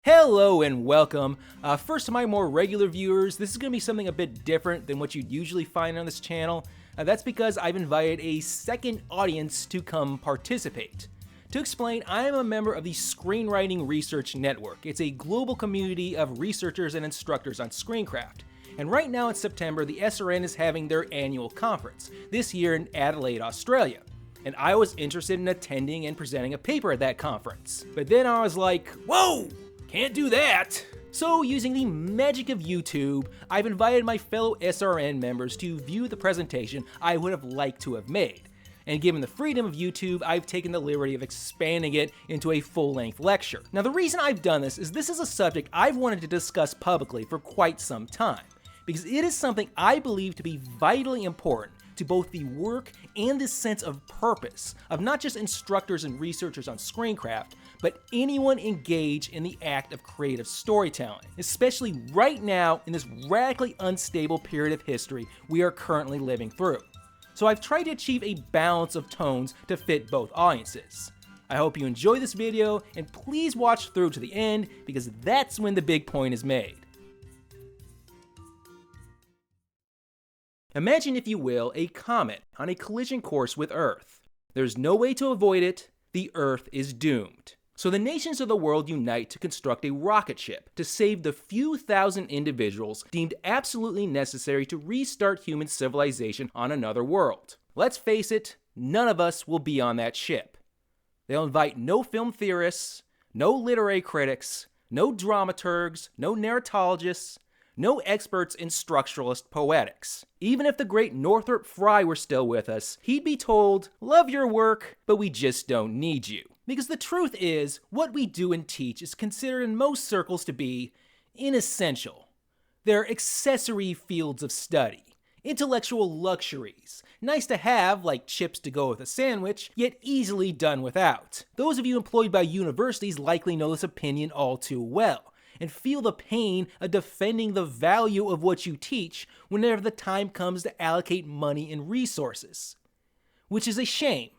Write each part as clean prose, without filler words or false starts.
Hello and welcome. First to my more regular viewers, this is going to be something a bit different than what you'd usually find on this channel. That's because I've invited a second audience to come participate. To explain, I am a member of the Screenwriting Research Network. It's a global community of researchers and instructors on screencraft. And right now in September, the SRN is having their annual conference, this year in Adelaide, Australia. And I was interested in attending and presenting a paper at that conference. But then I was like, whoa! Can't do that! So using the magic of YouTube, I've invited my fellow SRN members to view the presentation I would have liked to have made. And given the freedom of YouTube, I've taken the liberty of expanding it into a full-length lecture. Now the reason I've done this is a subject I've wanted to discuss publicly for quite some time, because it is something I believe to be vitally important to both the work and the sense of purpose of not just instructors and researchers on screencraft, but anyone engaged in the act of creative storytelling, especially right now in this radically unstable period of history we are currently living through. So I've tried to achieve a balance of tones to fit both audiences. I hope you enjoy this video, and please watch through to the end, because that's when the big point is made. Imagine, if you will, a comet on a collision course with Earth. There's no way to avoid it. The Earth is doomed. So the nations of the world unite to construct a rocket ship to save the few thousand individuals deemed absolutely necessary to restart human civilization on another world. Let's face it, none of us will be on that ship. They'll invite no film theorists, no literary critics, no dramaturgs, no narratologists, no experts in structuralist poetics. Even if the great Northrop Frye were still with us, he'd be told, love your work, but we just don't need you. Because the truth is, what we do and teach is considered in most circles to be inessential. They're accessory fields of study, intellectual luxuries, nice to have like chips to go with a sandwich, yet easily done without. Those of you employed by universities likely know this opinion all too well, and feel the pain of defending the value of what you teach whenever the time comes to allocate money and resources. Which is a shame,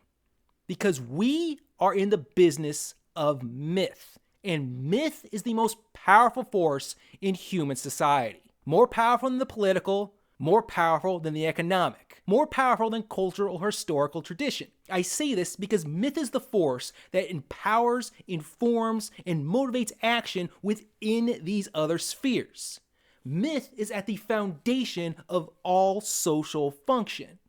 because we are in the business of myth, and myth is the most powerful force in human society. More powerful than the political, more powerful than the economic, more powerful than cultural or historical tradition. I say this because myth is the force that empowers, informs, and motivates action within these other spheres. Myth is at the foundation of all social function.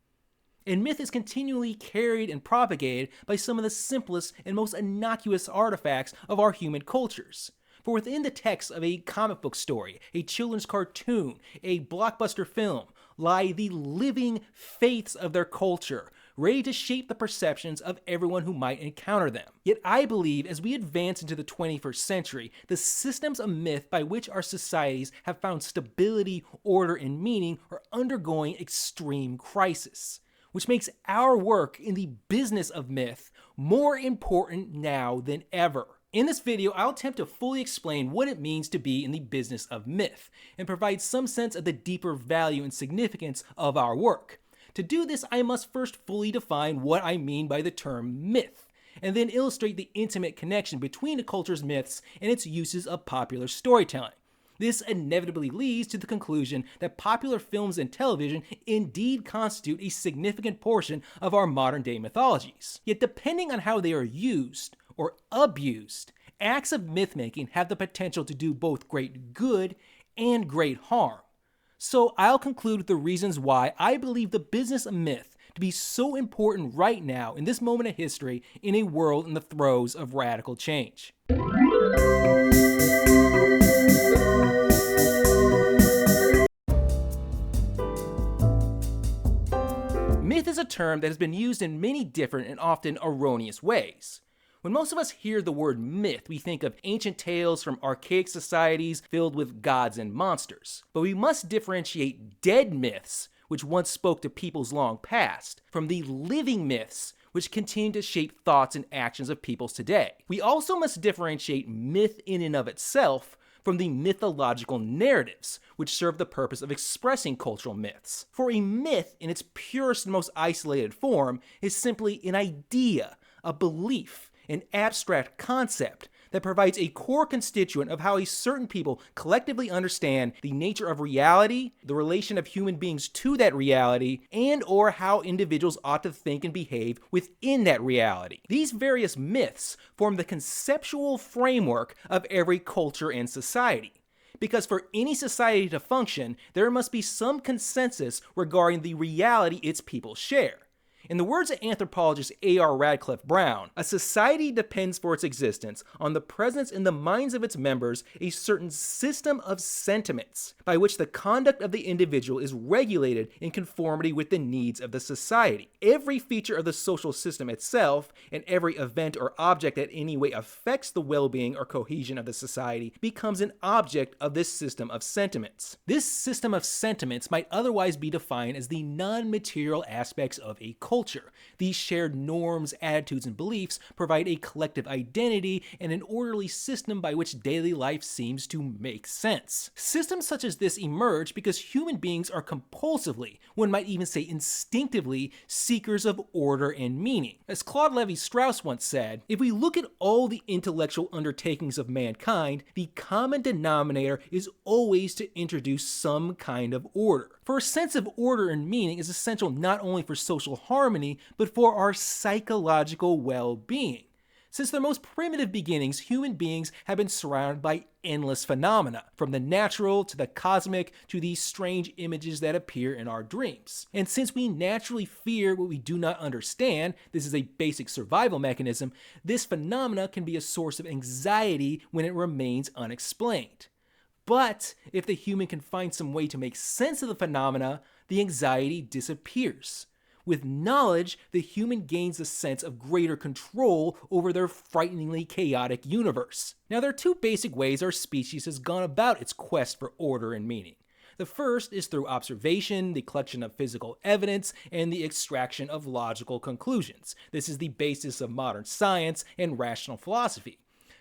And myth is continually carried and propagated by some of the simplest and most innocuous artifacts of our human cultures. For within the text of a comic book story, a children's cartoon, a blockbuster film, lie the living faiths of their culture, ready to shape the perceptions of everyone who might encounter them. Yet I believe as we advance into the 21st century, the systems of myth by which our societies have found stability, order, and meaning are undergoing extreme crisis, which makes our work in the business of myth more important now than ever. In this video, I'll attempt to fully explain what it means to be in the business of myth, and provide some sense of the deeper value and significance of our work. To do this, I must first fully define what I mean by the term myth, and then illustrate the intimate connection between a culture's myths and its uses of popular storytelling. This inevitably leads to the conclusion that popular films and television indeed constitute a significant portion of our modern-day mythologies. Yet depending on how they are used or abused, acts of myth-making have the potential to do both great good and great harm. So I'll conclude with the reasons why I believe the business of myth to be so important right now in this moment of history in a world in the throes of radical change. Myth is a term that has been used in many different and often erroneous ways. When most of us hear the word myth, we think of ancient tales from archaic societies filled with gods and monsters. But we must differentiate dead myths, which once spoke to peoples long past, from the living myths, which continue to shape thoughts and actions of peoples today. We also must differentiate myth in and of itself from the mythological narratives, which serve the purpose of expressing cultural myths. For a myth, in its purest and most isolated form, is simply an idea, a belief, an abstract concept that provides a core constituent of how a certain people collectively understand the nature of reality, the relation of human beings to that reality, and or how individuals ought to think and behave within that reality. These various myths form the conceptual framework of every culture and society. Because for any society to function, there must be some consensus regarding the reality its people share. In the words of anthropologist A.R. Radcliffe Brown, a society depends for its existence on the presence in the minds of its members a certain system of sentiments by which the conduct of the individual is regulated in conformity with the needs of the society. Every feature of the social system itself, and every event or object that in any way affects the well-being or cohesion of the society, becomes an object of this system of sentiments. This system of sentiments might otherwise be defined as the non-material aspects of a culture. These shared norms, attitudes, and beliefs provide a collective identity and an orderly system by which daily life seems to make sense. Systems such as this emerge because human beings are compulsively, one might even say instinctively, seekers of order and meaning. As Claude Lévi-Strauss once said, if we look at all the intellectual undertakings of mankind, the common denominator is always to introduce some kind of order. For a sense of order and meaning is essential not only for social harmony, but for our psychological well-being. Since their most primitive beginnings, human beings have been surrounded by endless phenomena, from the natural to the cosmic to these strange images that appear in our dreams. And since we naturally fear what we do not understand, this is a basic survival mechanism, this phenomena can be a source of anxiety when it remains unexplained. But if the human can find some way to make sense of the phenomena, the anxiety disappears. With knowledge, the human gains a sense of greater control over their frighteningly chaotic universe. Now, there are two basic ways our species has gone about its quest for order and meaning. The first is through observation, the collection of physical evidence, and the extraction of logical conclusions. This is the basis of modern science and rational philosophy.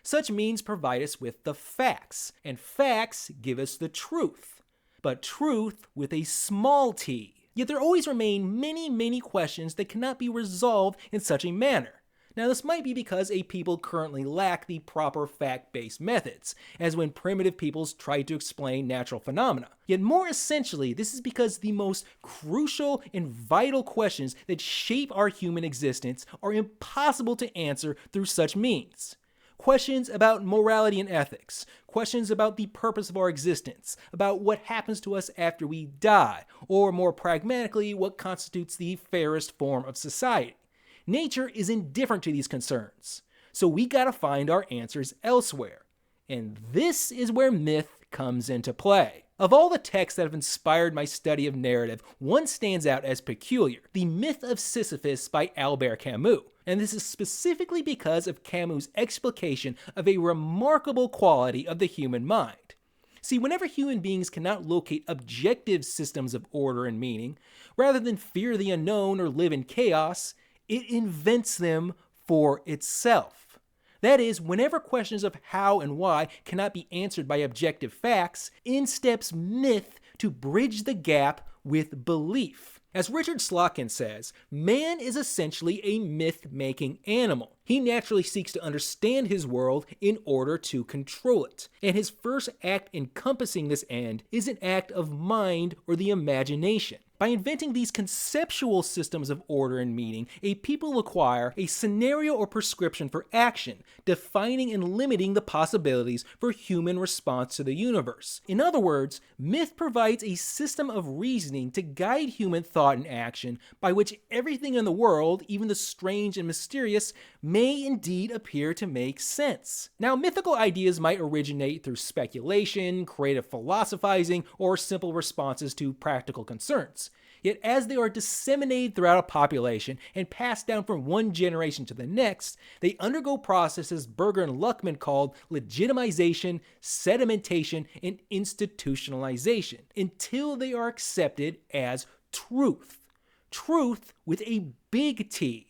Such means provide us with the facts, and facts give us the truth. But truth with a small t. Yet there always remain many questions that cannot be resolved in such a manner. Now, this might be because a people currently lack the proper fact-based methods, as when primitive peoples tried to explain natural phenomena. Yet more essentially, this is because the most crucial and vital questions that shape our human existence are impossible to answer through such means. Questions about morality and ethics, questions about the purpose of our existence, about what happens to us after we die, or more pragmatically, what constitutes the fairest form of society. Nature is indifferent to these concerns, so we gotta find our answers elsewhere. And this is where myth comes into play. Of all the texts that have inspired my study of narrative, one stands out as peculiar, the Myth of Sisyphus by Albert Camus. And this is specifically because of Camus' explication of a remarkable quality of the human mind. See, whenever human beings cannot locate objective systems of order and meaning, rather than fear the unknown or live in chaos, it invents them for itself. That is, whenever questions of how and why cannot be answered by objective facts, in steps myth to bridge the gap with belief. As Richard Slotkin says, man is essentially a myth-making animal. He naturally seeks to understand his world in order to control it. And his first act encompassing this end is an act of mind or the imagination. By inventing these conceptual systems of order and meaning, a people acquire a scenario or prescription for action, defining and limiting the possibilities for human response to the universe. In other words, myth provides a system of reasoning to guide human thought and action by which everything in the world, even the strange and mysterious, may indeed appear to make sense. Now, mythical ideas might originate through speculation, creative philosophizing, or simple responses to practical concerns. Yet as they are disseminated throughout a population and passed down from one generation to the next, they undergo processes Berger and Luckmann called legitimization, sedimentation, and institutionalization, until they are accepted as truth. Truth with a big T.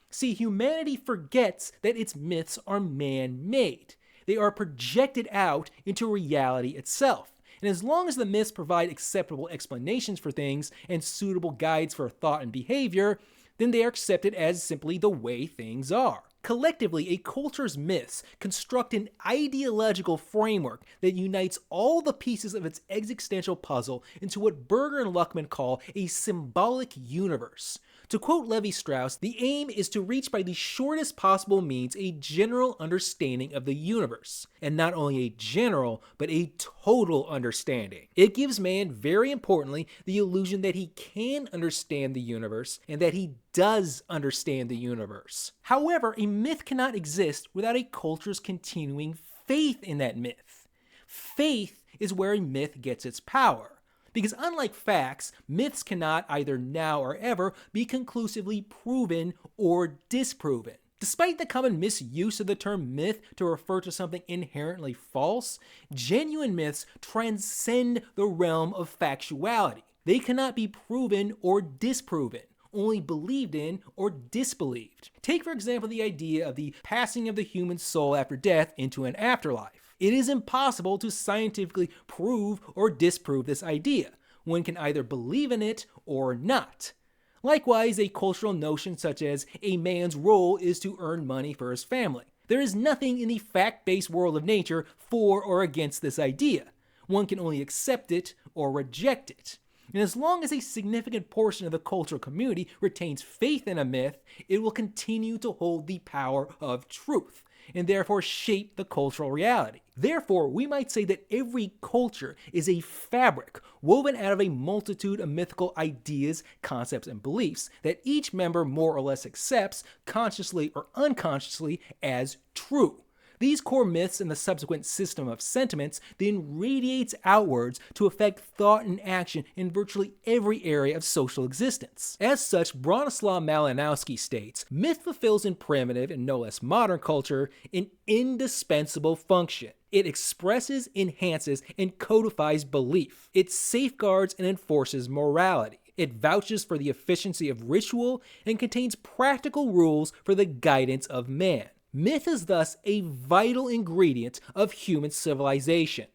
See, humanity forgets that its myths are man-made. They are projected out into reality itself. And as long as the myths provide acceptable explanations for things and suitable guides for thought and behavior, then they are accepted as simply the way things are. Collectively, a culture's myths construct an ideological framework that unites all the pieces of its existential puzzle into what Berger and Luckmann call a symbolic universe. To quote Levi-Strauss, the aim is to reach by the shortest possible means a general understanding of the universe. And not only a general, but a total understanding. It gives man, very importantly, the illusion that he can understand the universe and that he does understand the universe. However, a myth cannot exist without a culture's continuing faith in that myth. Faith is where a myth gets its power. Because unlike facts, myths cannot either now or ever be conclusively proven or disproven. Despite the common misuse of the term myth to refer to something inherently false, genuine myths transcend the realm of factuality. They cannot be proven or disproven, only believed in or disbelieved. Take, for example, the idea of the passing of the human soul after death into an afterlife. It is impossible to scientifically prove or disprove this idea. One can either believe in it or not. Likewise, a cultural notion such as a man's role is to earn money for his family. There is nothing in the fact-based world of nature for or against this idea. One can only accept it or reject it. And as long as a significant portion of the cultural community retains faith in a myth, it will continue to hold the power of truth, and therefore shape the cultural reality. Therefore, we might say that every culture is a fabric woven out of a multitude of mythical ideas, concepts, and beliefs that each member more or less accepts, consciously or unconsciously, as true. These core myths and the subsequent system of sentiments then radiates outwards to affect thought and action in virtually every area of social existence. As such, Bronislaw Malinowski states, myth fulfills in primitive and no less modern culture an indispensable function. It expresses, enhances, and codifies belief. It safeguards and enforces morality. It vouches for the efficiency of ritual and contains practical rules for the guidance of man. Myth is thus a vital ingredient of human civilization.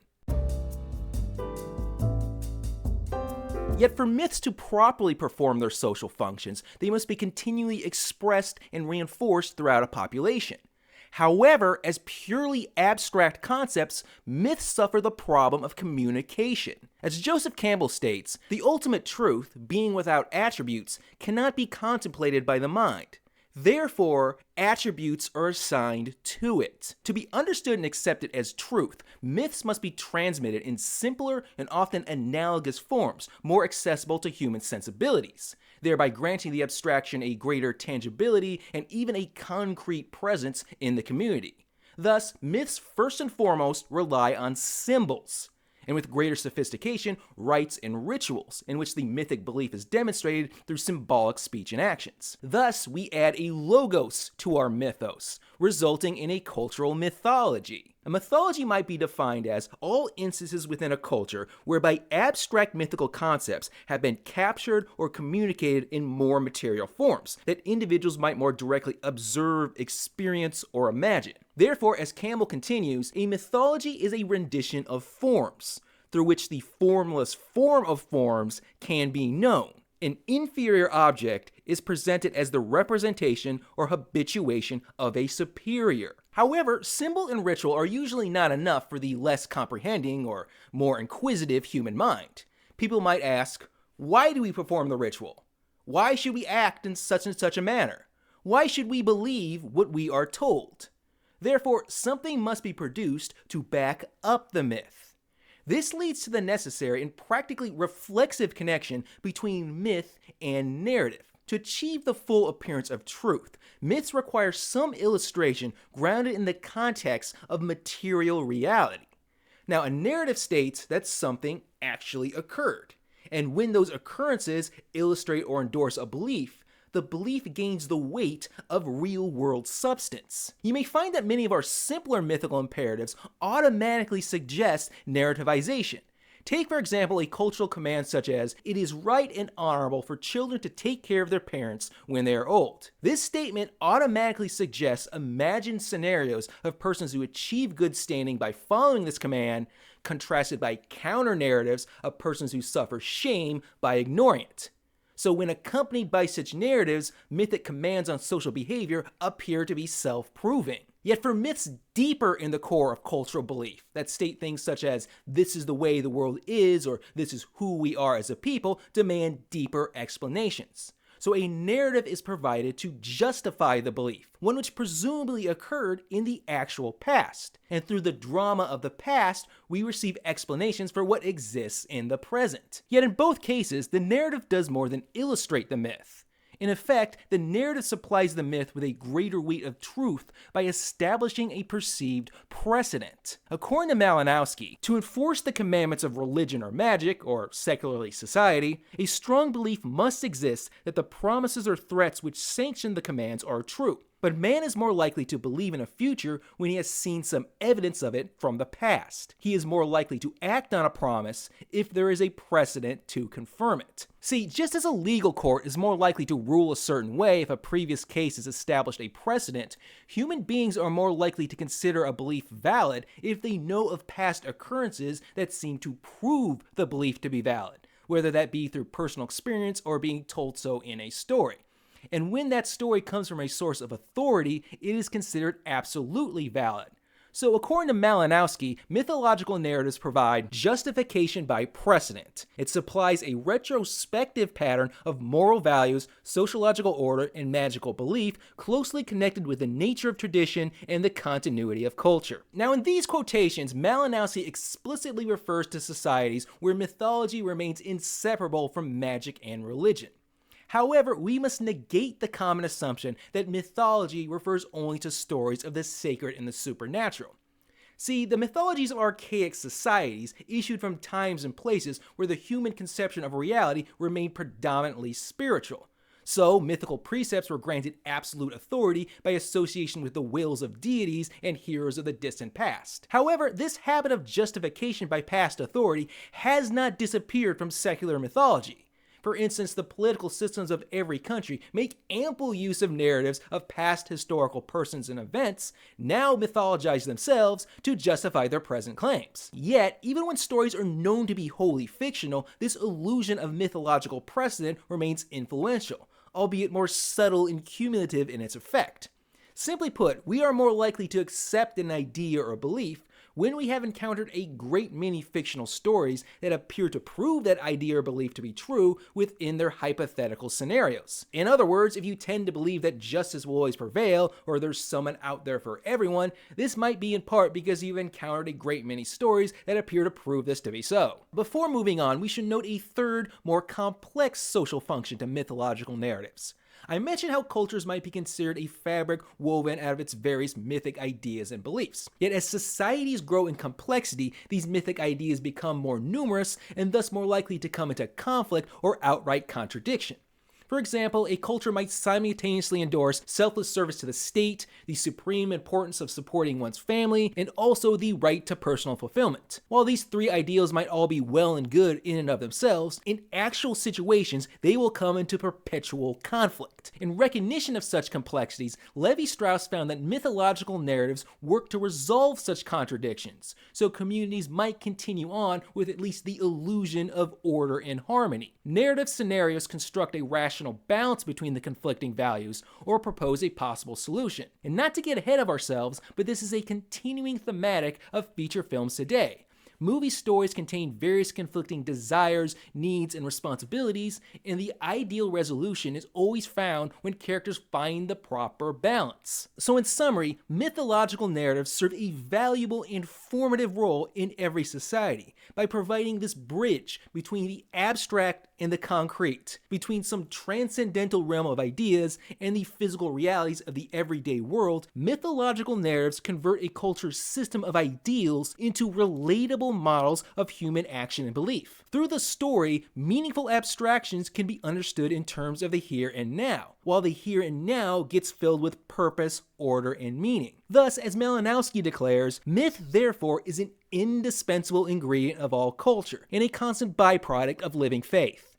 Yet for myths to properly perform their social functions, they must be continually expressed and reinforced throughout a population. However, as purely abstract concepts, myths suffer the problem of communication. As Joseph Campbell states, the ultimate truth, being without attributes, cannot be contemplated by the mind. Therefore, attributes are assigned to it. To be understood and accepted as truth, myths must be transmitted in simpler and often analogous forms, more accessible to human sensibilities, thereby granting the abstraction a greater tangibility and even a concrete presence in the community. Thus, myths first and foremost rely on symbols, and with greater sophistication, rites and rituals, in which the mythic belief is demonstrated through symbolic speech and actions. Thus, we add a logos to our mythos, resulting in a cultural mythology. A mythology might be defined as all instances within a culture whereby abstract mythical concepts have been captured or communicated in more material forms that individuals might more directly observe, experience, or imagine. Therefore, as Campbell continues, a mythology is a rendition of forms, through which the formless form of forms can be known. An inferior object is presented as the representation or habituation of a superior. However, symbol and ritual are usually not enough for the less comprehending or more inquisitive human mind. People might ask, why do we perform the ritual? Why should we act in such and such a manner? Why should we believe what we are told? Therefore, something must be produced to back up the myth. This leads to the necessary and practically reflexive connection between myth and narrative. To achieve the full appearance of truth, myths require some illustration grounded in the context of material reality. Now, a narrative states that something actually occurred, and when those occurrences illustrate or endorse a belief, the belief gains the weight of real-world substance. You may find that many of our simpler mythical imperatives automatically suggest narrativization. Take, for example, a cultural command such as, "It is right and honorable for children to take care of their parents when they are old." This statement automatically suggests imagined scenarios of persons who achieve good standing by following this command, contrasted by counter-narratives of persons who suffer shame by ignoring it. So when accompanied by such narratives, mythic commands on social behavior appear to be self-proving. Yet for myths deeper in the core of cultural belief that state things such as this is the way the world is or this is who we are as a people demand deeper explanations. So a narrative is provided to justify the belief, one which presumably occurred in the actual past. And through the drama of the past, we receive explanations for what exists in the present. Yet in both cases, the narrative does more than illustrate the myth. In effect, the narrative supplies the myth with a greater weight of truth by establishing a perceived precedent. According to Malinowski, to enforce the commandments of religion or magic, or secularly society, a strong belief must exist that the promises or threats which sanction the commands are true. But man is more likely to believe in a future when he has seen some evidence of it from the past. He is more likely to act on a promise if there is a precedent to confirm it. See, just as a legal court is more likely to rule a certain way if a previous case has established a precedent, human beings are more likely to consider a belief valid if they know of past occurrences that seem to prove the belief to be valid, whether that be through personal experience or being told so in a story. And when that story comes from a source of authority, it is considered absolutely valid. So according to Malinowski, mythological narratives provide justification by precedent. It supplies a retrospective pattern of moral values, sociological order, and magical belief closely connected with the nature of tradition and the continuity of culture. Now in these quotations, Malinowski explicitly refers to societies where mythology remains inseparable from magic and religion. However, we must negate the common assumption that mythology refers only to stories of the sacred and the supernatural. See, the mythologies of archaic societies issued from times and places where the human conception of reality remained predominantly spiritual. So, mythical precepts were granted absolute authority by association with the wills of deities and heroes of the distant past. However, this habit of justification by past authority has not disappeared from secular mythology. For instance, the political systems of every country make ample use of narratives of past historical persons and events, now mythologize themselves to justify their present claims. Yet, even when stories are known to be wholly fictional, this illusion of mythological precedent remains influential, albeit more subtle and cumulative in its effect. Simply put, we are more likely to accept an idea or belief when we have encountered a great many fictional stories that appear to prove that idea or belief to be true within their hypothetical scenarios. In other words, if you tend to believe that justice will always prevail or there's someone out there for everyone, this might be in part because you've encountered a great many stories that appear to prove this to be so. Before moving on, we should note a third, more complex social function to mythological narratives. I mentioned how cultures might be considered a fabric woven out of its various mythic ideas and beliefs. Yet as societies grow in complexity, these mythic ideas become more numerous and thus more likely to come into conflict or outright contradiction. For example, a culture might simultaneously endorse selfless service to the state, the supreme importance of supporting one's family, and also the right to personal fulfillment. While these three ideals might all be well and good in and of themselves, in actual situations, they will come into perpetual conflict. In recognition of such complexities, Levi-Strauss found that mythological narratives work to resolve such contradictions, so communities might continue on with at least the illusion of order and harmony. Narrative scenarios construct a rational balance between the conflicting values or propose a possible solution. And not to get ahead of ourselves, but this is a continuing thematic of feature films today. Movie stories contain various conflicting desires, needs, and responsibilities, and the ideal resolution is always found when characters find the proper balance. So in summary, mythological narratives serve a valuable and formative role in every society by providing this bridge between the abstract and the concrete, between some transcendental realm of ideas and the physical realities of the everyday world. Mythological narratives convert a culture's system of ideals into relatable models of human action and belief. Through the story, meaningful abstractions can be understood in terms of the here and now, while the here and now gets filled with purpose, order, and meaning. Thus, as Malinowski declares, myth therefore is an indispensable ingredient of all culture, and a constant byproduct of living faith.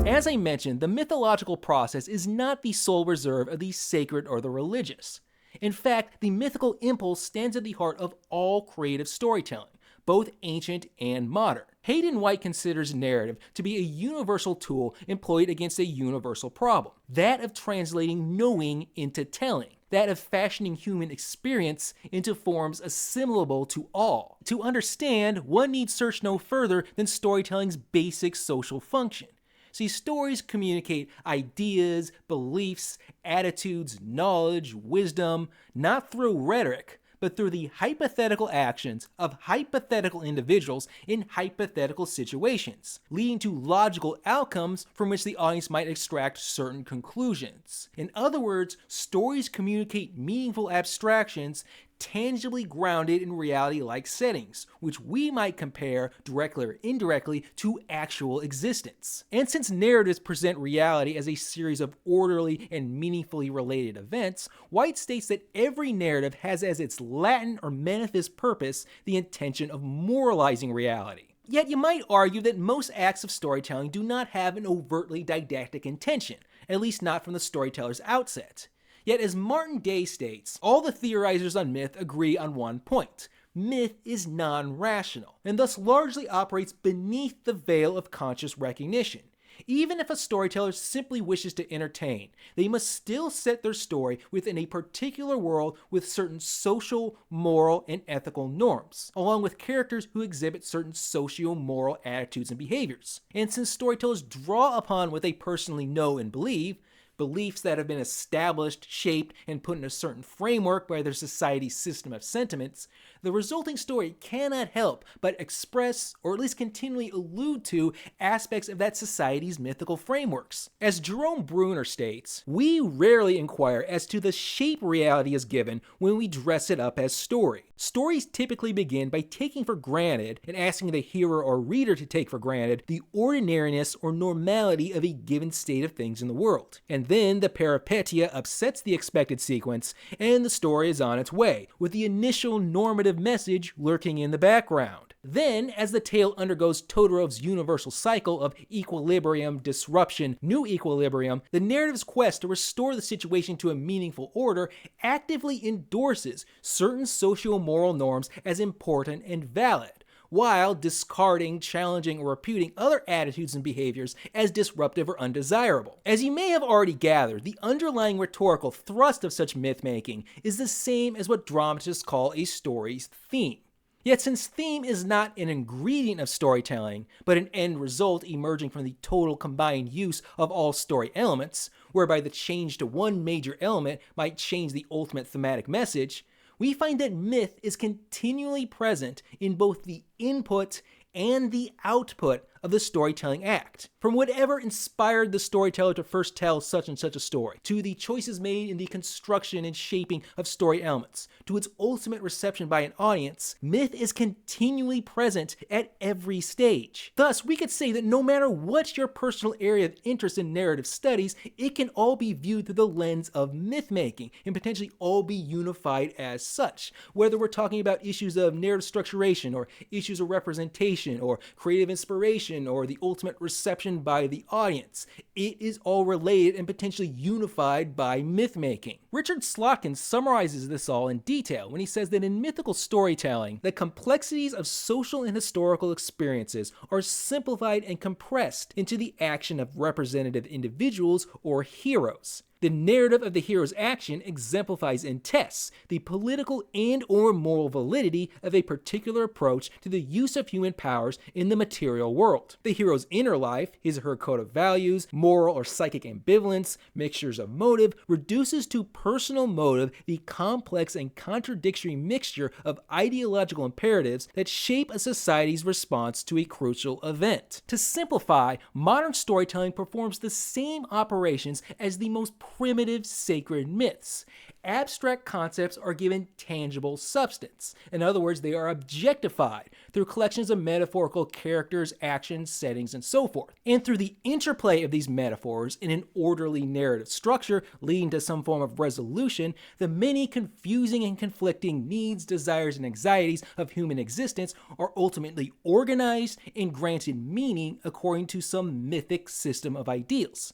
As I mentioned, the mythological process is not the sole reserve of the sacred or the religious. In fact, the mythical impulse stands at the heart of all creative storytelling, both ancient and modern. Hayden White considers narrative to be a universal tool employed against a universal problem, that of translating knowing into telling, that of fashioning human experience into forms assimilable to all. To understand, one need search no further than storytelling's basic social function. See, stories communicate ideas, beliefs, attitudes, knowledge, wisdom, not through rhetoric, but through the hypothetical actions of hypothetical individuals in hypothetical situations, leading to logical outcomes from which the audience might extract certain conclusions. In other words, stories communicate meaningful abstractions tangibly grounded in reality-like settings, which we might compare, directly or indirectly, to actual existence. And since narratives present reality as a series of orderly and meaningfully related events, White states that every narrative has as its latent or manifest purpose the intention of moralizing reality. Yet you might argue that most acts of storytelling do not have an overtly didactic intention, at least not from the storyteller's outset. Yet, as Martin Day states, all the theorizers on myth agree on one point. Myth is non-rational, and thus largely operates beneath the veil of conscious recognition. Even if a storyteller simply wishes to entertain, they must still set their story within a particular world with certain social, moral, and ethical norms, along with characters who exhibit certain socio-moral attitudes and behaviors. And since storytellers draw upon what they personally know and believe, beliefs that have been established, shaped, and put in a certain framework by their society's system of sentiments, the resulting story cannot help but express, or at least continually allude to, aspects of that society's mythical frameworks. As Jerome Bruner states, we rarely inquire as to the shape reality is given when we dress it up as story. Stories typically begin by taking for granted, and asking the hearer or reader to take for granted, the ordinariness or normality of a given state of things in the world. And then the peripetia upsets the expected sequence, and the story is on its way, with the initial normative message lurking in the background. Then, as the tale undergoes Todorov's universal cycle of equilibrium, disruption, new equilibrium, the narrative's quest to restore the situation to a meaningful order actively endorses certain socio-moral norms as important and valid, while discarding, challenging, or reputing other attitudes and behaviors as disruptive or undesirable. As you may have already gathered, the underlying rhetorical thrust of such myth-making is the same as what dramatists call a story's theme. Yet since theme is not an ingredient of storytelling, but an end result emerging from the total combined use of all story elements, whereby the change to one major element might change the ultimate thematic message, we find that myth is continually present in both the input and the output of the storytelling act. From whatever inspired the storyteller to first tell such and such a story, to the choices made in the construction and shaping of story elements, to its ultimate reception by an audience, myth is continually present at every stage. Thus, we could say that no matter what your personal area of interest in narrative studies, it can all be viewed through the lens of myth-making, and potentially all be unified as such. Whether we're talking about issues of narrative structuration, or issues of representation, or creative inspiration, or the ultimate reception by the audience, it is all related and potentially unified by myth-making. Richard Slotkin summarizes this all in detail when he says that in mythical storytelling, the complexities of social and historical experiences are simplified and compressed into the action of representative individuals or heroes. The narrative of the hero's action exemplifies and tests the political and or moral validity of a particular approach to the use of human powers in the material world. The hero's inner life, his or her code of values, moral or psychic ambivalence, mixtures of motive, reduces to personal motive the complex and contradictory mixture of ideological imperatives that shape a society's response to a crucial event. To simplify, modern storytelling performs the same operations as the most primitive sacred myths. Abstract concepts are given tangible substance. In other words, they are objectified through collections of metaphorical characters, actions, settings, and so forth. And through the interplay of these metaphors in an orderly narrative structure leading to some form of resolution, the many confusing and conflicting needs, desires, and anxieties of human existence are ultimately organized and granted meaning according to some mythic system of ideals.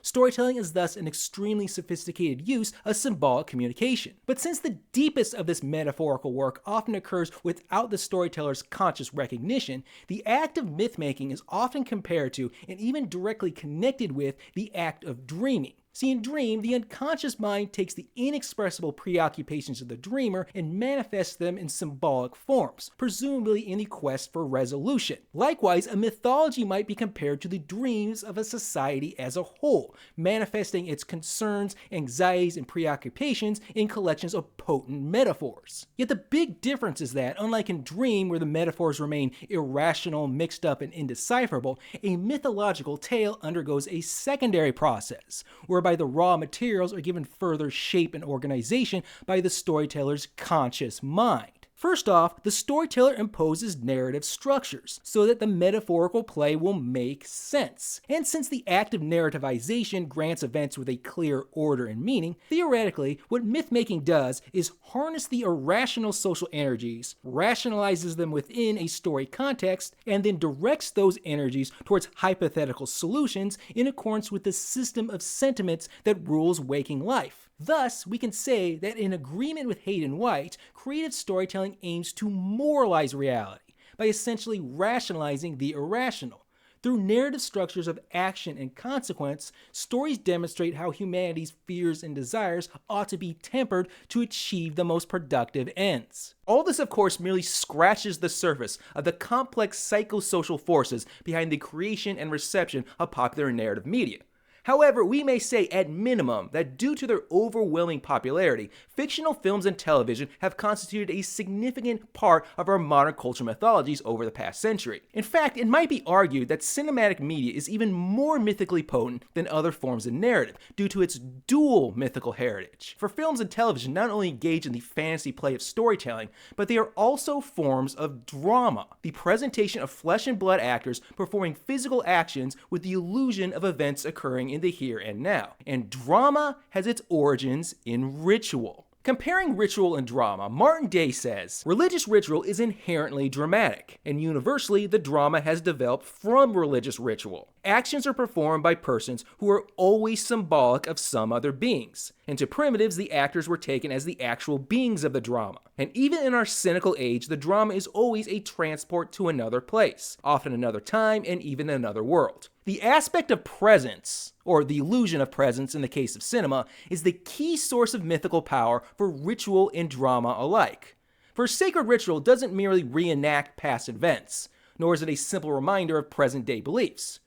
Storytelling is thus an extremely sophisticated use of symbolic communication. But since the deepest of this metaphorical work often occurs without the storyteller's conscious recognition, the act of myth-making is often compared to, and even directly connected with, the act of dreaming. See, in Dream, the unconscious mind takes the inexpressible preoccupations of the dreamer and manifests them in symbolic forms, presumably in the quest for resolution. Likewise, a mythology might be compared to the dreams of a society as a whole, manifesting its concerns, anxieties, and preoccupations in collections of potent metaphors. Yet the big difference is that, unlike in Dream, where the metaphors remain irrational, mixed up, and indecipherable, a mythological tale undergoes a secondary process, whereby the raw materials are given further shape and organization by the storyteller's conscious mind. First off, the storyteller imposes narrative structures so that the metaphorical play will make sense. And since the act of narrativization grants events with a clear order and meaning, theoretically, what myth-making does is harness the irrational social energies, rationalizes them within a story context, and then directs those energies towards hypothetical solutions in accordance with the system of sentiments that rules waking life. Thus, we can say that in agreement with Hayden White, creative storytelling aims to moralize reality by essentially rationalizing the irrational. Through narrative structures of action and consequence, stories demonstrate how humanity's fears and desires ought to be tempered to achieve the most productive ends. All this, of course, merely scratches the surface of the complex psychosocial forces behind the creation and reception of popular narrative media. However, we may say at minimum that due to their overwhelming popularity, fictional films and television have constituted a significant part of our modern cultural mythologies over the past century. In fact, it might be argued that cinematic media is even more mythically potent than other forms of narrative due to its dual mythical heritage. For films and television not only engage in the fantasy play of storytelling, but they are also forms of drama, the presentation of flesh and blood actors performing physical actions with the illusion of events occurring in the here and now. And drama has its origins in ritual. Comparing ritual and drama, Martin Day says, religious ritual is inherently dramatic, and universally the drama has developed from religious ritual. Actions are performed by persons who are always symbolic of some other beings, and to primitives the actors were taken as the actual beings of the drama. And even in our cynical age, the drama is always a transport to another place, often another time, and even another world. The aspect of presence, or the illusion of presence in the case of cinema, is the key source of mythical power for ritual and drama alike. For sacred ritual doesn't merely reenact past events, nor is it a simple reminder of present-day beliefs.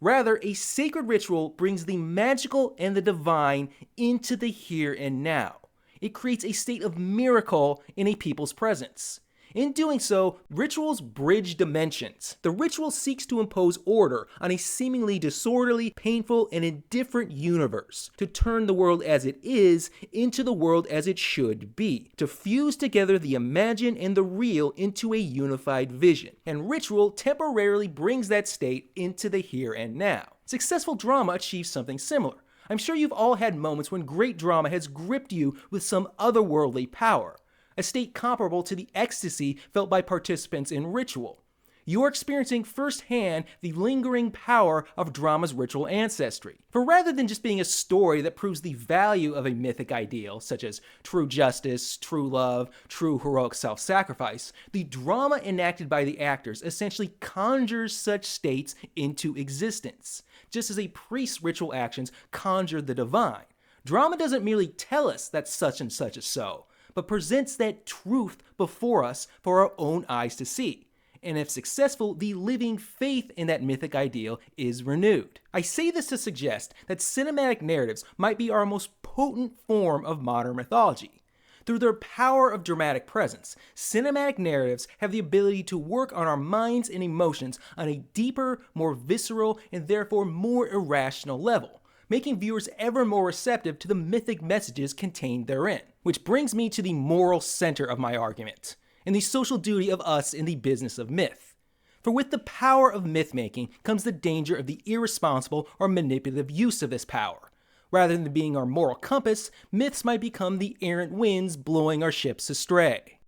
Rather, a sacred ritual brings the magical and the divine into the here and now. It creates a state of miracle in a people's presence. In doing so, rituals bridge dimensions. The ritual seeks to impose order on a seemingly disorderly, painful, and indifferent universe, to turn the world as it is into the world as it should be, to fuse together the imagined and the real into a unified vision. And ritual temporarily brings that state into the here and now. Successful drama achieves something similar. I'm sure you've all had moments when great drama has gripped you with some otherworldly power, a state comparable to the ecstasy felt by participants in ritual. You are experiencing firsthand the lingering power of drama's ritual ancestry. For rather than just being a story that proves the value of a mythic ideal, such as true justice, true love, true heroic self-sacrifice, the drama enacted by the actors essentially conjures such states into existence, just as a priest's ritual actions conjure the divine. Drama doesn't merely tell us that such and such is so, but presents that truth before us for our own eyes to see. And if successful, the living faith in that mythic ideal is renewed. I say this to suggest that cinematic narratives might be our most potent form of modern mythology. Through their power of dramatic presence, cinematic narratives have the ability to work on our minds and emotions on a deeper, more visceral, and therefore more irrational level, making viewers ever more receptive to the mythic messages contained therein. Which brings me to the moral center of my argument, and the social duty of us in the business of myth. For with the power of myth-making comes the danger of the irresponsible or manipulative use of this power. Rather than being our moral compass, myths might become the errant winds blowing our ships astray.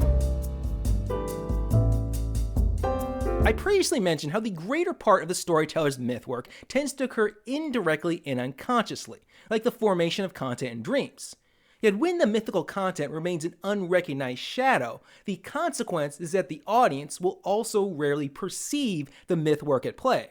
I previously mentioned how the greater part of the storyteller's myth work tends to occur indirectly and unconsciously, like the formation of content in dreams. Yet when the mythical content remains an unrecognized shadow, the consequence is that the audience will also rarely perceive the myth work at play.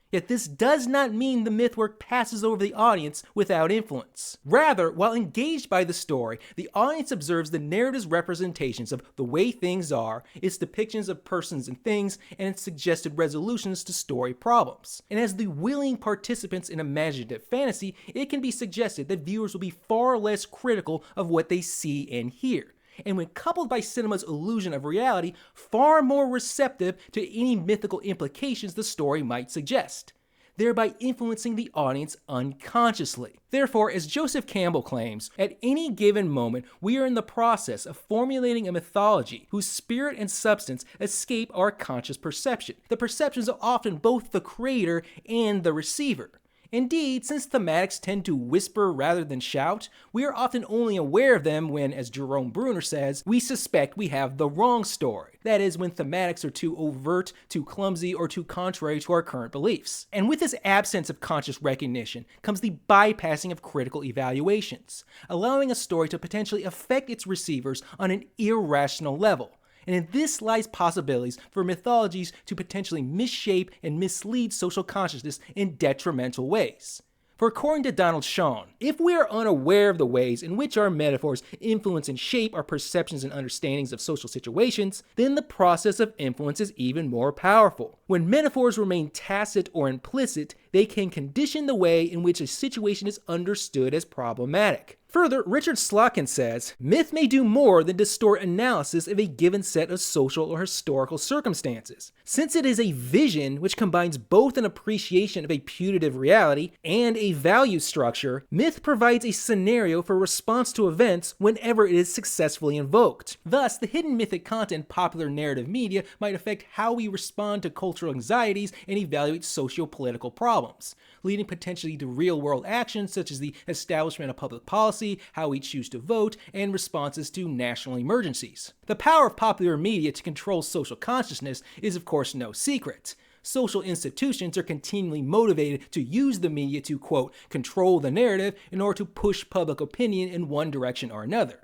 Yet this does not mean the myth work passes over the audience without influence. Rather, while engaged by the story, the audience observes the narrative's representations of the way things are, its depictions of persons and things, and its suggested resolutions to story problems. And as the willing participants in imaginative fantasy, it can be suggested that viewers will be far less critical of what they see and hear. And when coupled by cinema's illusion of reality, far more receptive to any mythical implications the story might suggest, thereby influencing the audience unconsciously. Therefore, as Joseph Campbell claims, at any given moment, we are in the process of formulating a mythology whose spirit and substance escape our conscious perception. The perceptions are often both the creator and the receiver. Indeed, since thematics tend to whisper rather than shout, we are often only aware of them when, as Jerome Bruner says, we suspect we have the wrong story. That is, when thematics are too overt, too clumsy, or too contrary to our current beliefs. And with this absence of conscious recognition comes the bypassing of critical evaluations, allowing a story to potentially affect its receivers on an irrational level. And in this lies possibilities for mythologies to potentially misshape and mislead social consciousness in detrimental ways. For according to Donald Shawn, if we are unaware of the ways in which our metaphors influence and shape our perceptions and understandings of social situations, then the process of influence is even more powerful. When metaphors remain tacit or implicit, they can condition the way in which a situation is understood as problematic. Further, Richard Slotkin says, myth may do more than distort analysis of a given set of social or historical circumstances. Since it is a vision which combines both an appreciation of a putative reality and a value structure, myth provides a scenario for response to events whenever it is successfully invoked. Thus, the hidden mythic content in popular narrative media might affect how we respond to cultural anxieties and evaluate socio-political problems, leading potentially to real-world actions such as the establishment of public policy, how we choose to vote, and responses to national emergencies. The power of popular media to control social consciousness is of course no secret. Social institutions are continually motivated to use the media to, quote, control the narrative in order to push public opinion in one direction or another.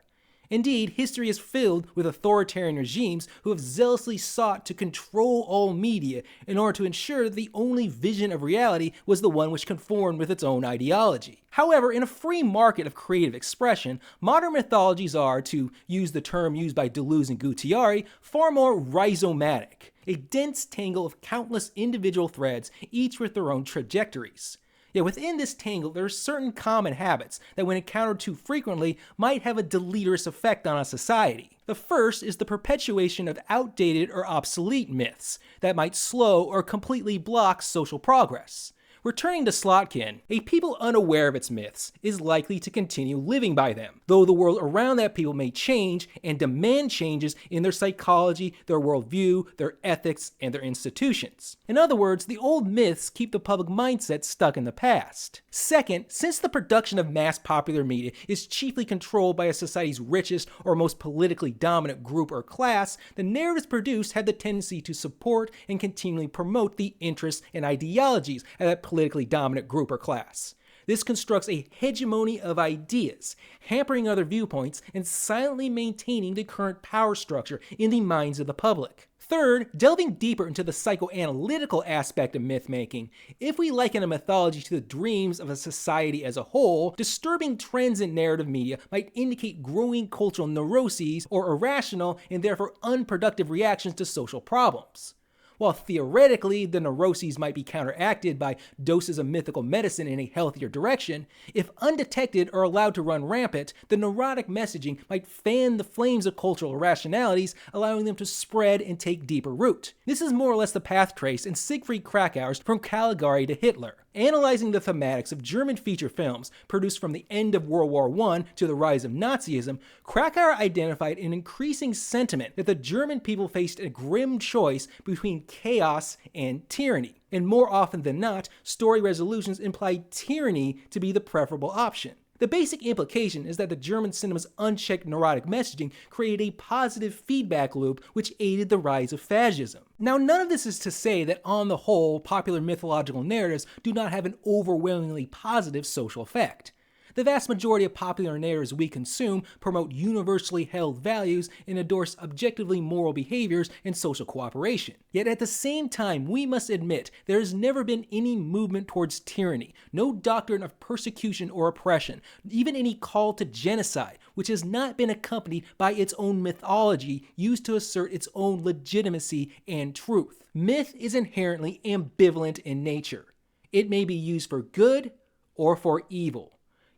Indeed, history is filled with authoritarian regimes who have zealously sought to control all media in order to ensure that the only vision of reality was the one which conformed with its own ideology. However, in a free market of creative expression, modern mythologies are, to use the term used by Deluze and Guttari, far more rhizomatic, a dense tangle of countless individual threads, each with their own trajectories. Yet within this tangle, there are certain common habits that, when encountered too frequently, might have a deleterious effect on a society. The first is the perpetuation of outdated or obsolete myths that might slow or completely block social progress. Returning to Slotkin, a people unaware of its myths is likely to continue living by them, though the world around that people may change and demand changes in their psychology, their worldview, their ethics, and their institutions. In other words, the old myths keep the public mindset stuck in the past. Second, since the production of mass popular media is chiefly controlled by a society's richest or most politically dominant group or class, the narratives produced have the tendency to support and continually promote the interests and ideologies of that politically dominant group or class. This constructs a hegemony of ideas, hampering other viewpoints and silently maintaining the current power structure in the minds of the public. Third, delving deeper into the psychoanalytical aspect of myth-making, if we liken a mythology to the dreams of a society as a whole, disturbing trends in narrative media might indicate growing cultural neuroses or irrational and therefore unproductive reactions to social problems. While theoretically the neuroses might be counteracted by doses of mythical medicine in a healthier direction, if undetected or allowed to run rampant, the neurotic messaging might fan the flames of cultural irrationalities, allowing them to spread and take deeper root. This is more or less the path traced in Siegfried Krakauer's From Caligari to Hitler. Analyzing the thematics of German feature films produced from the end of World War I to the rise of Nazism, Krakauer identified an increasing sentiment that the German people faced a grim choice between chaos and tyranny. And more often than not, story resolutions implied tyranny to be the preferable option. The basic implication is that the German cinema's unchecked neurotic messaging created a positive feedback loop which aided the rise of fascism. Now, none of this is to say that on the whole, popular mythological narratives do not have an overwhelmingly positive social effect. The vast majority of popular narratives we consume promote universally held values and endorse objectively moral behaviors and social cooperation. Yet at the same time, we must admit there has never been any movement towards tyranny, no doctrine of persecution or oppression, even any call to genocide, which has not been accompanied by its own mythology used to assert its own legitimacy and truth. Myth is inherently ambivalent in nature. It may be used for good or for evil.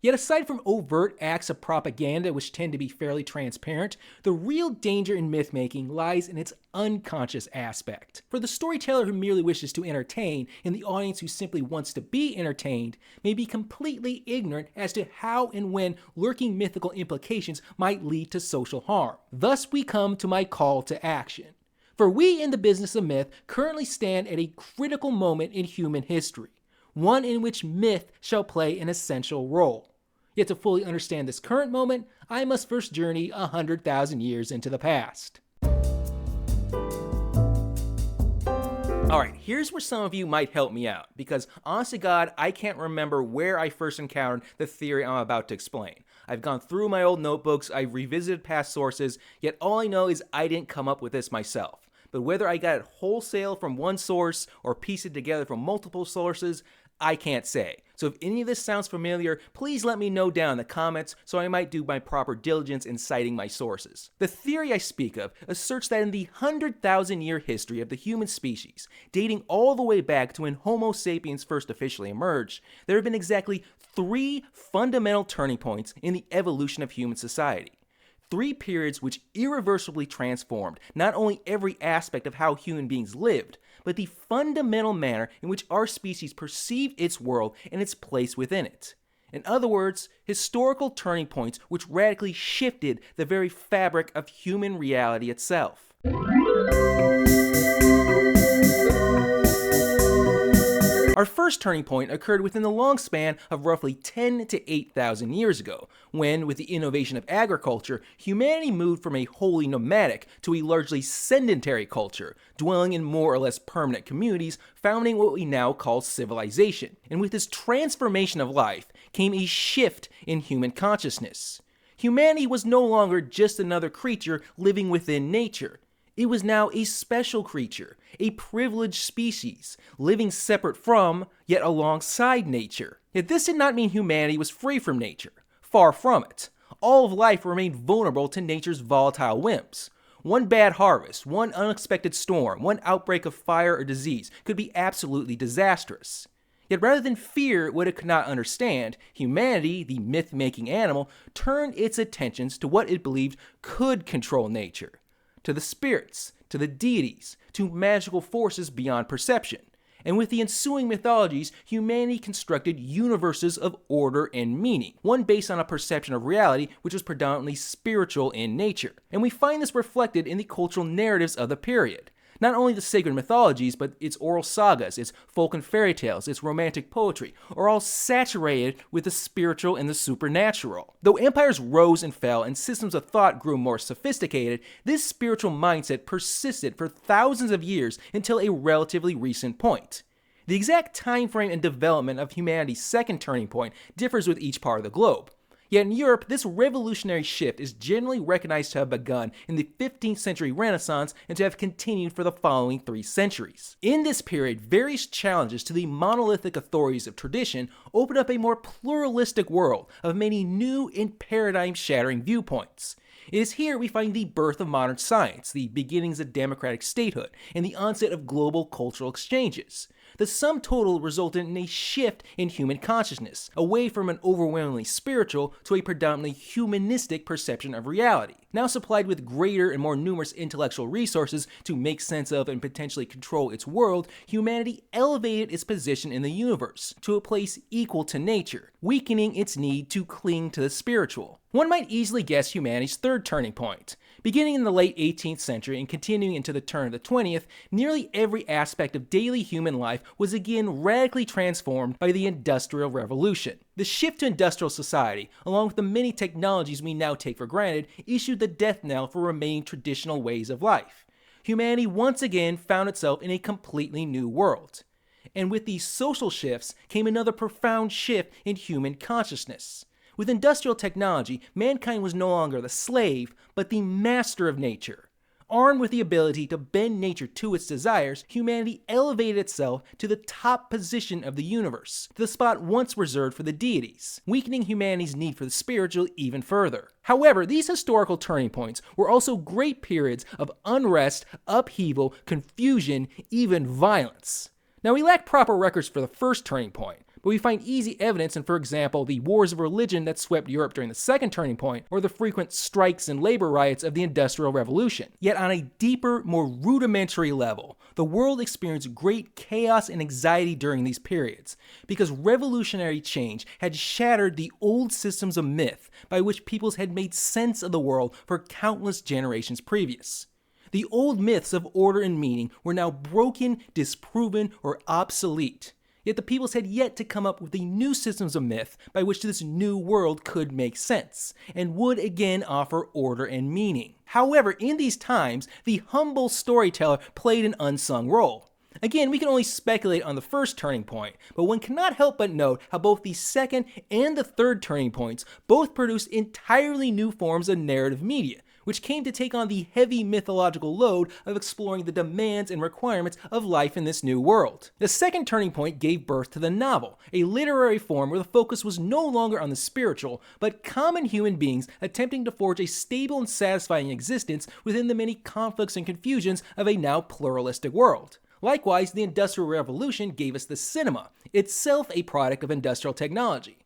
Yet aside from overt acts of propaganda which tend to be fairly transparent, the real danger in myth-making lies in its unconscious aspect. For the storyteller who merely wishes to entertain, and the audience who simply wants to be entertained, may be completely ignorant as to how and when lurking mythical implications might lead to social harm. Thus we come to my call to action. For we in the business of myth currently stand at a critical moment in human history, one in which myth shall play an essential role. Yet to fully understand this current moment, I must first journey 100,000 years into the past. Alright, here's where some of you might help me out, because honest to God, I can't remember where I first encountered the theory I'm about to explain. I've gone through my old notebooks, I've revisited past sources, yet all I know is I didn't come up with this myself. But whether I got it wholesale from one source or pieced it together from multiple sources, I can't say. So if any of this sounds familiar, please let me know down in the comments so I might do my proper diligence in citing my sources. The theory I speak of asserts that in the 100,000-year history of the human species, dating all the way back to when Homo sapiens first officially emerged, there have been exactly 3 fundamental turning points in the evolution of human society. 3 periods which irreversibly transformed not only every aspect of how human beings lived, but the fundamental manner in which our species perceived its world and its place within it. In other words, historical turning points which radically shifted the very fabric of human reality itself. Our first turning point occurred within the long span of roughly 10 to 8,000 years ago, when, with the innovation of agriculture, humanity moved from a wholly nomadic to a largely sedentary culture, dwelling in more or less permanent communities, founding what we now call civilization. And with this transformation of life came a shift in human consciousness. Humanity was no longer just another creature living within nature. It was now a special creature, a privileged species, living separate from, yet alongside nature. Yet this did not mean humanity was free from nature. Far from it. All of life remained vulnerable to nature's volatile whims. One bad harvest, one unexpected storm, one outbreak of fire or disease could be absolutely disastrous. Yet rather than fear what it could not understand, humanity, the myth-making animal, turned its attentions to what it believed could control nature. To the spirits, to the deities, to magical forces beyond perception. And with the ensuing mythologies, humanity constructed universes of order and meaning, one based on a perception of reality which was predominantly spiritual in nature. And we find this reflected in the cultural narratives of the period. Not only the sacred mythologies, but its oral sagas, its folk and fairy tales, its romantic poetry, are all saturated with the spiritual and the supernatural. Though empires rose and fell and systems of thought grew more sophisticated, this spiritual mindset persisted for thousands of years until a relatively recent point. The exact time frame and development of humanity's second turning point differs with each part of the globe. Yet in Europe, this revolutionary shift is generally recognized to have begun in the 15th century Renaissance and to have continued for the following 3 centuries. In this period, various challenges to the monolithic authorities of tradition opened up a more pluralistic world of many new and paradigm-shattering viewpoints. It is here we find the birth of modern science, the beginnings of democratic statehood, and the onset of global cultural exchanges. The sum total resulted in a shift in human consciousness, away from an overwhelmingly spiritual to a predominantly humanistic perception of reality. Now supplied with greater and more numerous intellectual resources to make sense of and potentially control its world, humanity elevated its position in the universe to a place equal to nature, weakening its need to cling to the spiritual. One might easily guess humanity's third turning point. Beginning in the late 18th century and continuing into the turn of the 20th, nearly every aspect of daily human life was again radically transformed by the Industrial Revolution. The shift to industrial society, along with the many technologies we now take for granted, issued the death knell for remaining traditional ways of life. Humanity once again found itself in a completely new world. And with these social shifts came another profound shift in human consciousness. With industrial technology, mankind was no longer the slave, but the master of nature. Armed with the ability to bend nature to its desires, humanity elevated itself to the top position of the universe, to the spot once reserved for the deities, weakening humanity's need for the spiritual even further. However, these historical turning points were also great periods of unrest, upheaval, confusion, even violence. Now, we lack proper records for the first turning point, but we find easy evidence in, for example, the wars of religion that swept Europe during the second turning point, or the frequent strikes and labor riots of the Industrial Revolution. Yet on a deeper, more rudimentary level, the world experienced great chaos and anxiety during these periods, because revolutionary change had shattered the old systems of myth by which peoples had made sense of the world for countless generations previous. The old myths of order and meaning were now broken, disproven, or obsolete. Yet the peoples had yet to come up with the new systems of myth by which this new world could make sense, and would again offer order and meaning. However, in these times, the humble storyteller played an unsung role. Again, we can only speculate on the first turning point, but one cannot help but note how both the second and the third turning points both produced entirely new forms of narrative media, which came to take on the heavy mythological load of exploring the demands and requirements of life in this new world. The second turning point gave birth to the novel, a literary form where the focus was no longer on the spiritual, but common human beings attempting to forge a stable and satisfying existence within the many conflicts and confusions of a now pluralistic world. Likewise, the Industrial Revolution gave us the cinema, itself a product of industrial technology.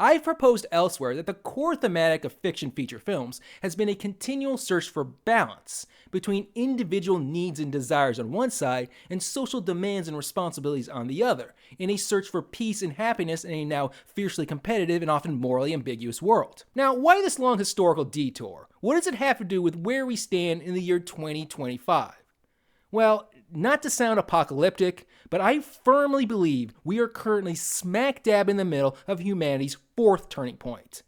I've proposed elsewhere that the core thematic of fiction feature films has been a continual search for balance between individual needs and desires on one side and social demands and responsibilities on the other, in a search for peace and happiness in a now fiercely competitive and often morally ambiguous world. Now, why this long historical detour? What does it have to do with where we stand in the year 2025? Well, not to sound apocalyptic, but I firmly believe we are currently smack dab in the middle of humanity's fourth turning point.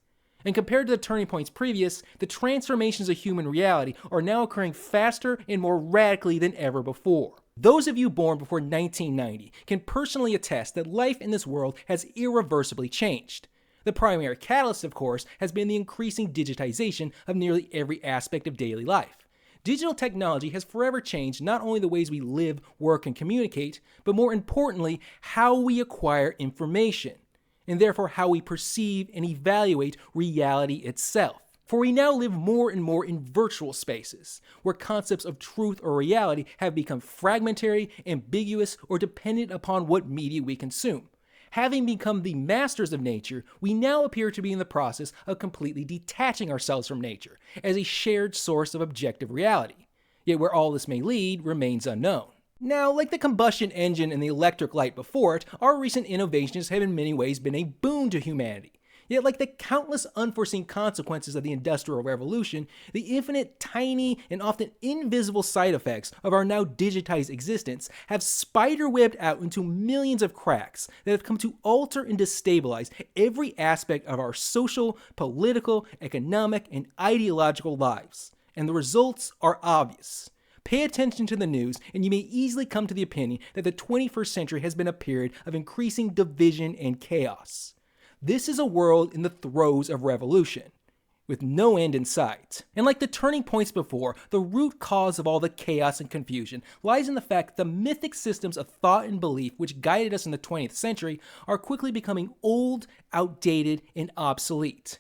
And compared to the turning points previous, the transformations of human reality are now occurring faster and more radically than ever before. Those of you born before 1990 can personally attest that life in this world has irreversibly changed. The primary catalyst, of course, has been the increasing digitization of nearly every aspect of daily life. Digital technology has forever changed not only the ways we live, work, and communicate, but more importantly, how we acquire information, and therefore how we perceive and evaluate reality itself. For we now live more and more in virtual spaces, where concepts of truth or reality have become fragmentary, ambiguous, or dependent upon what media we consume. Having become the masters of nature, we now appear to be in the process of completely detaching ourselves from nature as a shared source of objective reality. Yet where all this may lead remains unknown. Now, like the combustion engine and the electric light before it, our recent innovations have in many ways been a boon to humanity. Yet like the countless unforeseen consequences of the Industrial Revolution, the infinite, tiny, and often invisible side effects of our now digitized existence have spiderwebbed out into millions of cracks that have come to alter and destabilize every aspect of our social, political, economic, and ideological lives. And the results are obvious. Pay attention to the news, and you may easily come to the opinion that the 21st century has been a period of increasing division and chaos. This is a world in the throes of revolution, with no end in sight. And like the turning points before, the root cause of all the chaos and confusion lies in the fact that the mythic systems of thought and belief which guided us in the 20th century are quickly becoming old, outdated, and obsolete.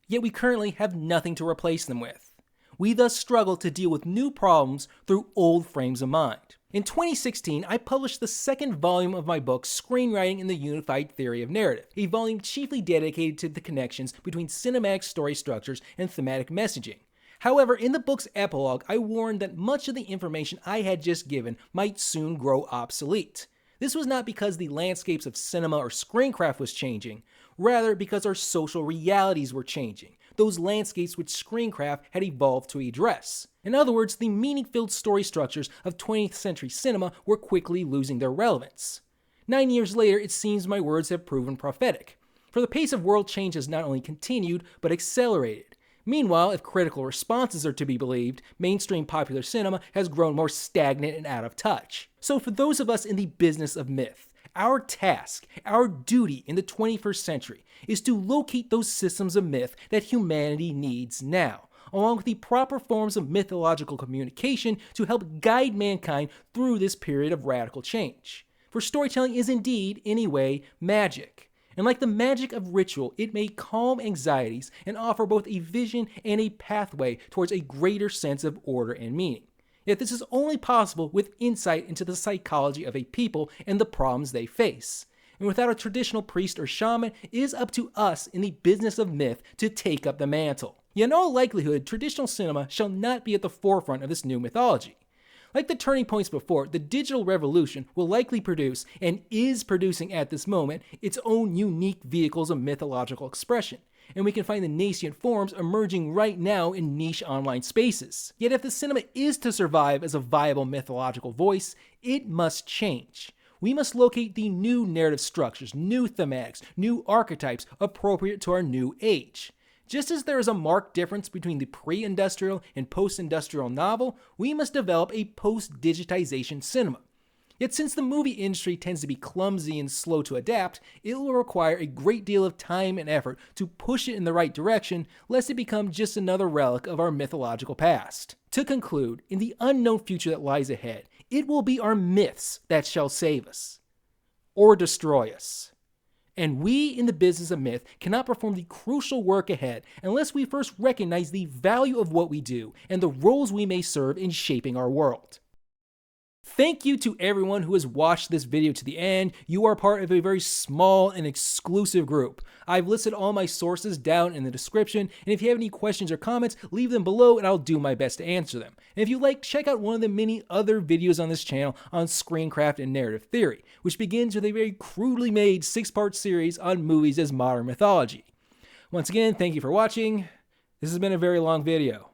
Yet we currently have nothing to replace them with. We thus struggle to deal with new problems through old frames of mind. In 2016, I published the second volume of my book, Screenwriting and the Unified Theory of Narrative, a volume chiefly dedicated to the connections between cinematic story structures and thematic messaging. However, in the book's epilogue, I warned that much of the information I had just given might soon grow obsolete. This was not because the landscapes of cinema or screencraft was changing, rather because our social realities were changing. those landscapes which screencraft had evolved to address. In other words, the meaning-filled story structures of 20th century cinema were quickly losing their relevance. 9 years later, it seems my words have proven prophetic, for the pace of world change has not only continued, but accelerated. Meanwhile, if critical responses are to be believed, mainstream popular cinema has grown more stagnant and out of touch. So for those of us in the business of myth, our task, our duty in the 21st century is to locate those systems of myth that humanity needs now, along with the proper forms of mythological communication to help guide mankind through this period of radical change. For storytelling is indeed, in a way, magic. And like the magic of ritual, it may calm anxieties and offer both a vision and a pathway towards a greater sense of order and meaning. Yet this is only possible with insight into the psychology of a people and the problems they face. And without a traditional priest or shaman, it is up to us in the business of myth to take up the mantle. Yet in all likelihood, traditional cinema shall not be at the forefront of this new mythology. Like the turning points before, the digital revolution will likely produce, and is producing at this moment, its own unique vehicles of mythological expression. And we can find the nascent forms emerging right now in niche online spaces. Yet if the cinema is to survive as a viable mythological voice, it must change. We must locate the new narrative structures, new thematics, new archetypes appropriate to our new age. Just as there is a marked difference between the pre-industrial and post-industrial novel, we must develop a post-digitization cinema. Yet since the movie industry tends to be clumsy and slow to adapt, it will require a great deal of time and effort to push it in the right direction, lest it become just another relic of our mythological past. To conclude, in the unknown future that lies ahead, it will be our myths that shall save us, or destroy us. And we in the business of myth cannot perform the crucial work ahead unless we first recognize the value of what we do and the roles we may serve in shaping our world. Thank you to everyone who has watched this video to the end. You are part of a very small and exclusive group. I've listed all my sources down in the description, and if you have any questions or comments, leave them below and I'll do my best to answer them. And if you like, check out one of the many other videos on this channel on screencraft and narrative theory, which begins with a very crudely made 6-part series on movies as modern mythology. Once again, thank you for watching. This has been a very long video.